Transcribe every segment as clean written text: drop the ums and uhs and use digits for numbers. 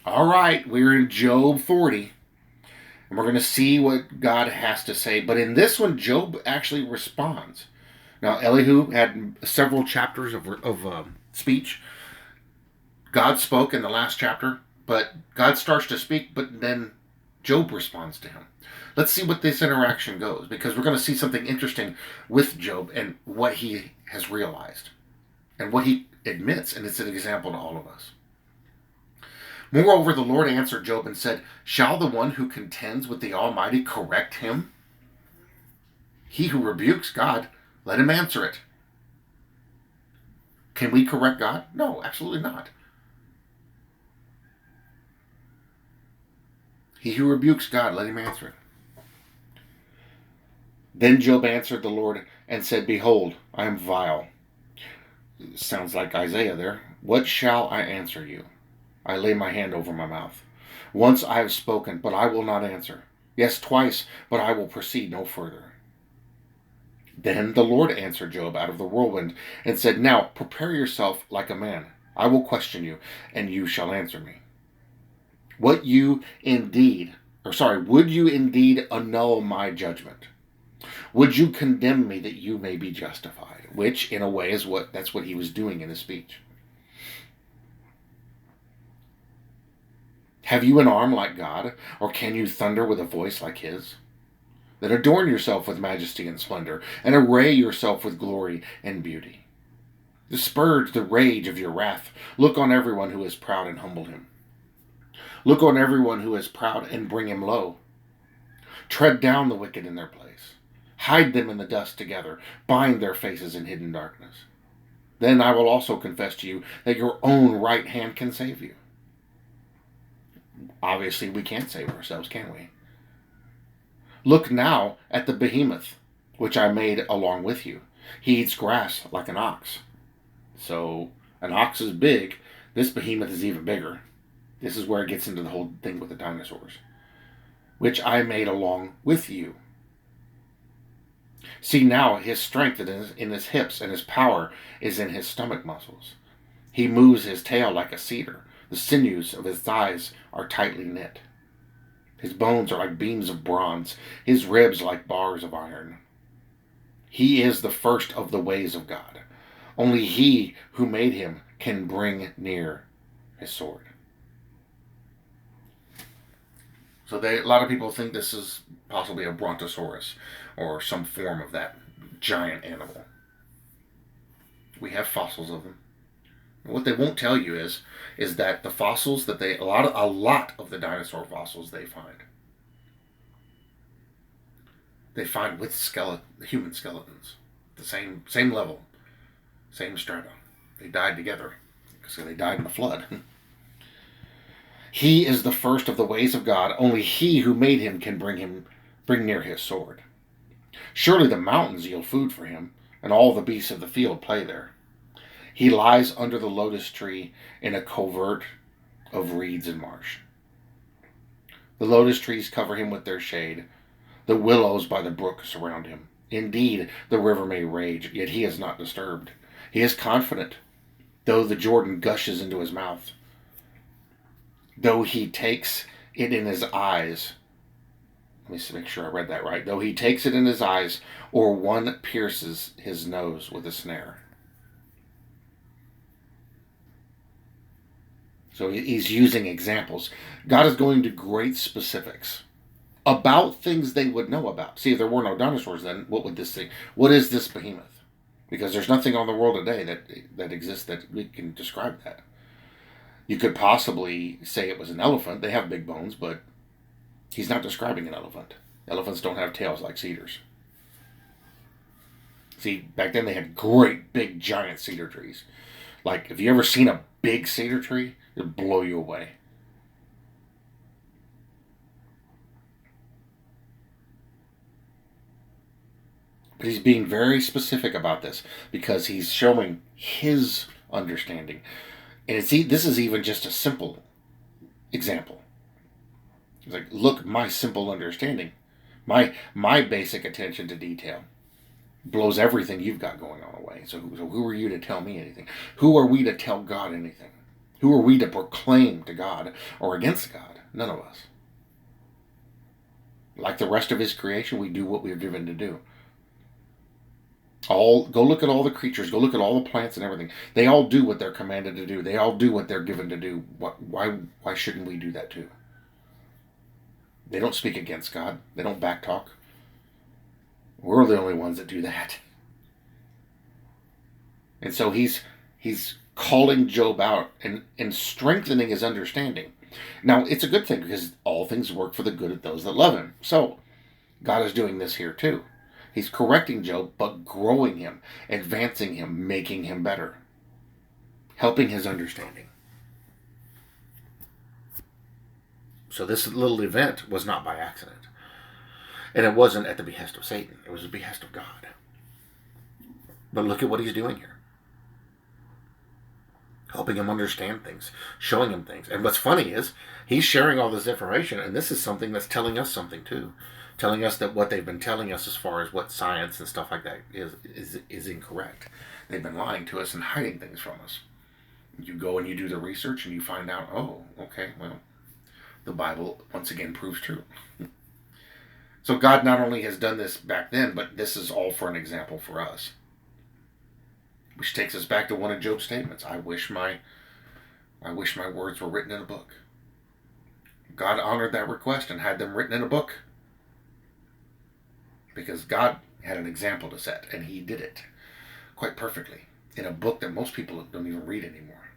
All right, we're in Job 40, and we're going to see what God has to say. But in this one, Job actually responds. Now, Elihu had several chapters of speech. God spoke in the last chapter, but God starts to speak, but then Job responds to him. Let's see what this interaction goes, because we're going to see something interesting with Job and what he has realized and what he admits, and it's an example to all of us. Moreover, the Lord answered Job and said, "Shall the one who contends with the Almighty correct him? He who rebukes God, let him answer it." Can we correct God? No, absolutely not. He who rebukes God, let him answer it. Then Job answered the Lord and said, "Behold, I am vile." Sounds like Isaiah there. "What shall I answer you? I lay my hand over my mouth. Once I have spoken, but I will not answer. Yes, twice, but I will proceed no further." Then the Lord answered Job out of the whirlwind and said, "Now prepare yourself like a man. I will question you, and you shall answer me. Would you indeed annul my judgment? Would you condemn me that you may be justified?" Which, in a way, that's what he was doing in his speech. "Have you an arm like God, or can you thunder with a voice like his? Then adorn yourself with majesty and splendor, and array yourself with glory and beauty. Disperse the rage of your wrath. Look on everyone who is proud and humble him. Look on everyone who is proud and bring him low. Tread down the wicked in their place. Hide them in the dust together. Bind their faces in hidden darkness. Then I will also confess to you that your own right hand can save you." Obviously, we can't save ourselves, can we? "Look now at the behemoth, which I made along with you. He eats grass like an ox." So, an ox is big. This behemoth is even bigger. This is where it gets into the whole thing with the dinosaurs. "Which I made along with you. See now his strength in his hips, and his power is in his stomach muscles. He moves his tail like a cedar. The sinews of his thighs are tightly knit. His bones are like beams of bronze, his ribs like bars of iron. He is the first of the ways of God. Only he who made him can bring near his sword." So a lot of people think this is possibly a brontosaurus or some form of that giant animal. We have fossils of them. What they won't tell you is that the fossils that a lot of the dinosaur fossils they find with human skeletons, the same level, same strata. They died together, so they died in the flood. He is the first of the ways of God. Only he who made him can bring near his sword. Surely the mountains yield food for him, and all the beasts of the field play there. He lies under the lotus tree in a covert of reeds and marsh. The lotus trees cover him with their shade. The willows by the brook surround him. Indeed, the river may rage, yet he is not disturbed. He is confident, though the Jordan gushes into his mouth. Though he takes it in his eyes. Let me make sure I read that right. Though he takes it in his eyes, or one pierces his nose with a snare. So he's using examples. God is going to great specifics about things they would know about. See, if there were no dinosaurs, then what would this thing? What is this behemoth? Because there's nothing on the world today that exists that we can describe that. You could possibly say it was an elephant. They have big bones, but he's not describing an elephant. Elephants don't have tails like cedars. See, back then they had great big giant cedar trees. Like, have you ever seen a big cedar tree? It'll blow you away. But he's being very specific about this because he's showing his understanding. And this is even just a simple example. It's like, look, my simple understanding, my basic attention to detail blows everything you've got going on away. So who are you to tell me anything? Who are we to tell God anything? Who are we to proclaim to God or against God? None of us. Like the rest of his creation, we do what we're given to do. Go look at all the creatures. Go look at all the plants and everything. They all do what they're commanded to do. They all do what they're given to do. Why shouldn't we do that too? They don't speak against God. They don't backtalk. We're the only ones that do that. And so he's calling Job out and strengthening his understanding. Now, it's a good thing because all things work for the good of those that love him. So God is doing this here too. He's correcting Job, but growing him, advancing him, making him better, helping his understanding. So this little event was not by accident. And it wasn't at the behest of Satan. It was the behest of God. But look at what he's doing here. Helping him understand things, showing him things. And what's funny is, he's sharing all this information, and this is something that's telling us something too. Telling us that what they've been telling us as far as what science and stuff like that is incorrect. They've been lying to us and hiding things from us. You go and you do the research and you find out, oh, okay, well, the Bible once again proves true. So God not only has done this back then, but this is all for an example for us. Which takes us back to one of Job's statements. I wish my words were written in a book. God honored that request and had them written in a book. Because God had an example to set, and he did it quite perfectly in a book that most people don't even read anymore.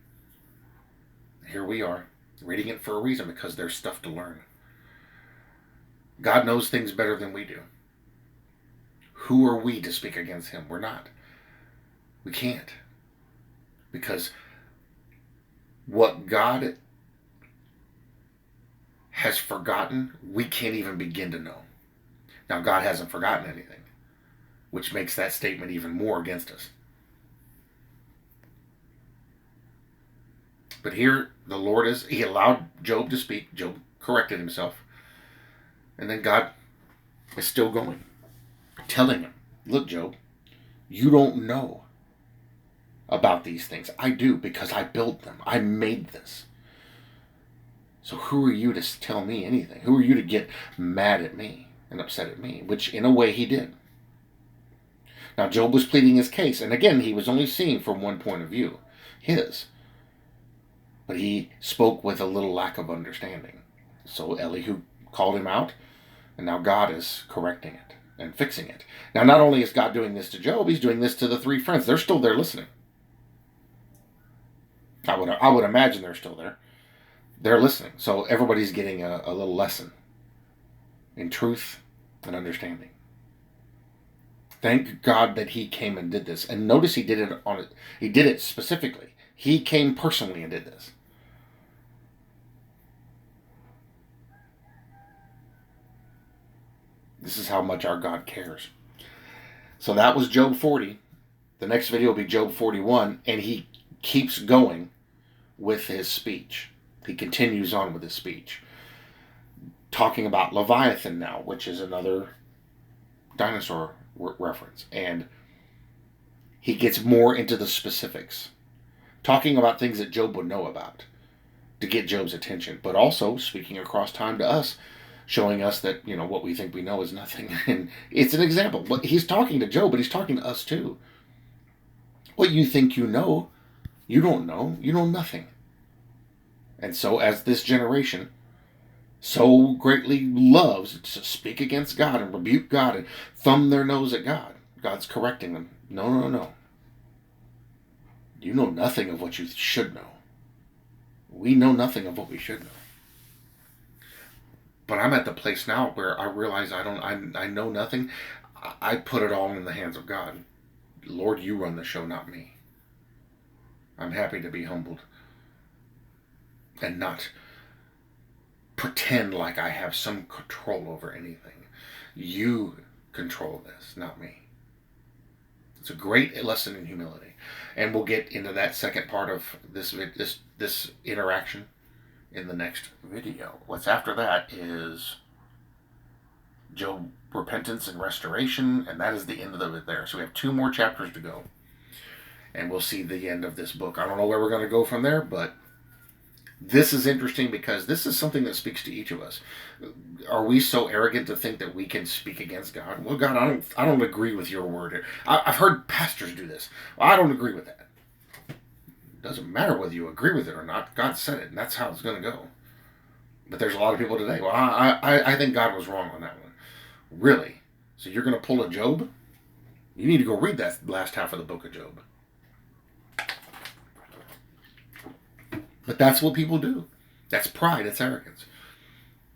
Here we are, reading it for a reason, because there's stuff to learn. God knows things better than we do. Who are we to speak against him? We're not. We can't. Because what God has forgotten, we can't even begin to know. Now, God hasn't forgotten anything, which makes that statement even more against us. But here, the Lord he allowed Job to speak. Job corrected himself. And then God is still going, telling him, look, Job, you don't know about these things. I do, because I built them. I made this. So who are you to tell me anything? Who are you to get mad at me and upset at me? Which, in a way, he did. Now, Job was pleading his case. And again, he was only seeing from one point of view, his. But he spoke with a little lack of understanding. So Elihu called him out. And now God is correcting it and fixing it. Now, not only is God doing this to Job, he's doing this to the three friends. They're still there listening. I would imagine they're still there. They're listening. So everybody's getting a little lesson in truth and understanding. Thank God that he came and did this. And notice he did it specifically. He came personally and did this. This is how much our God cares. So that was Job 40. The next video will be Job 41. And he keeps going with his speech. He continues on with his speech. Talking about Leviathan now, which is another dinosaur reference. And he gets more into the specifics. Talking about things that Job would know about to get Job's attention. But also speaking across time to us, showing us that, what we think we know is nothing. And it's an example. But he's talking to Job, but he's talking to us too. What you think you know, you don't know. You know nothing. And so as this generation so greatly loves to speak against God and rebuke God and thumb their nose at God, God's correcting them. No. You know nothing of what you should know. We know nothing of what we should know. But I'm at the place now where I realize I know nothing. I put it all in the hands of God. Lord, you run the show, not me. I'm happy to be humbled and not pretend like I have some control over anything. You control this, not me. It's a great lesson in humility. And we'll get into that second part of this interaction in the next video. What's after that is Job repentance and restoration, and that is the end of it there. So we have 2 more chapters to go, and we'll see the end of this book. I don't know where we're going to go from there, but This is interesting because this is something that speaks to each of us. Are we so arrogant to think that we can speak against God? Well, God, I don't agree with your word. I've heard pastors do this. Well, I don't agree with that. It doesn't matter whether you agree with it or not. God said it, and that's how it's going to go. But there's a lot of people today. Well, I think God was wrong on that one. Really? So you're going to pull a Job? You need to go read that last half of the book of Job. But that's what people do. That's pride. It's arrogance.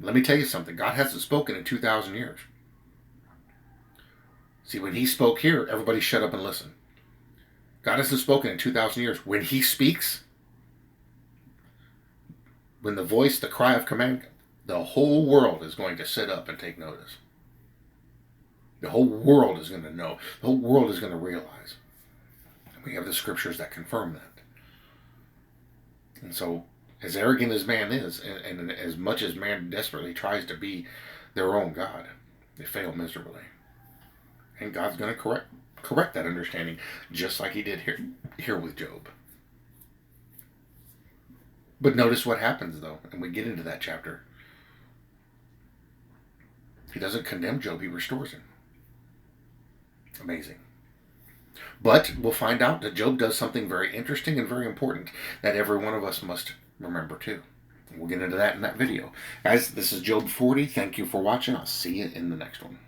Let me tell you something. God hasn't spoken in 2,000 years. See, when he spoke here, everybody shut up and listen. God hasn't spoken in 2,000 years. When he speaks, when the voice, the cry of command, the whole world is going to sit up and take notice. The whole world is going to know. The whole world is going to realize. And we have the scriptures that confirm that. And so, as arrogant as man is, and as much as man desperately tries to be their own God, they fail miserably. And God's going to correct that understanding, just like he did here with Job. But notice what happens, though, and we get into that chapter. He doesn't condemn Job, he restores him. Amazing. But we'll find out that Job does something very interesting and very important that every one of us must remember too. We'll get into that in that video. Guys, this is Job 40. Thank you for watching. I'll see you in the next one.